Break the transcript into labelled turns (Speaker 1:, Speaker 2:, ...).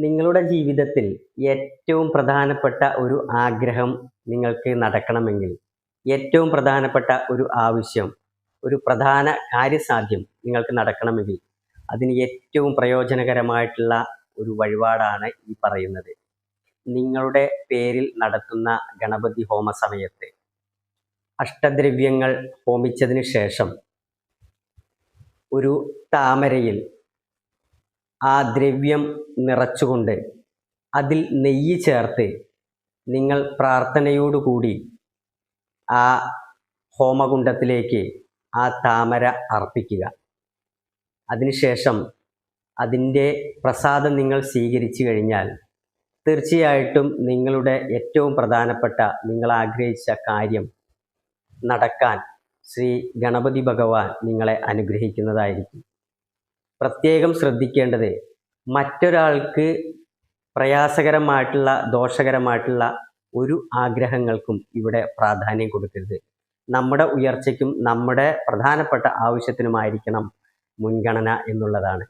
Speaker 1: നിങ്ങളുടെ ജീവിതത്തിൽ ഏറ്റവും പ്രധാനപ്പെട്ട ഒരു ആഗ്രഹം നിങ്ങൾക്ക് നടക്കണമെങ്കിൽ, ഏറ്റവും പ്രധാനപ്പെട്ട ഒരു ആവശ്യം, ഒരു പ്രധാന കാര്യസാധ്യം നിങ്ങൾക്ക് നടക്കണമെങ്കിൽ, അതിന് ഏറ്റവും പ്രയോജനകരമായിട്ടുള്ള ഒരു വഴിപാടാണ് ഈ പറയുന്നത്. നിങ്ങളുടെ പേരിൽ നടത്തുന്ന ഗണപതി ഹോമ സമയത്ത് അഷ്ടദ്രവ്യങ്ങൾ ഹോമിച്ചതിന് ശേഷം ഒരു താമരയിൽ ആ ദ്രവ്യം നിറച്ചുകൊണ്ട് അതിൽ നെയ്യ് ചേർത്ത് നിങ്ങൾ പ്രാർത്ഥനയോടുകൂടി ആ ഹോമകുണ്ഡത്തിലേക്ക് ആ താമര അർപ്പിക്കുക. അതിനുശേഷം അതിൻ്റെ പ്രസാദം നിങ്ങൾ സ്വീകരിച്ചു കഴിഞ്ഞാൽ തീർച്ചയായിട്ടും നിങ്ങളുടെ ഏറ്റവും പ്രധാനപ്പെട്ട നിങ്ങൾ ആഗ്രഹിച്ച കാര്യം നടക്കാൻ ശ്രീ ഗണപതി ഭഗവാൻ നിങ്ങളെ അനുഗ്രഹിക്കുന്നതായിരിക്കും. പ്രത്യേകം ശ്രദ്ധിക്കേണ്ടത്, മറ്റൊരാൾക്ക് പ്രയാസകരമായിട്ടുള്ള ദോഷകരമായിട്ടുള്ള ഒരു ആഗ്രഹങ്ങൾക്കും ഇവിടെ പ്രാധാന്യം കൊടുക്കരുത്. നമ്മുടെ ഉയർച്ചയ്ക്കും നമ്മുടെ പ്രധാനപ്പെട്ട ആവശ്യത്തിനുമായിരിക്കണം മുൻഗണന എന്നുള്ളതാണ്.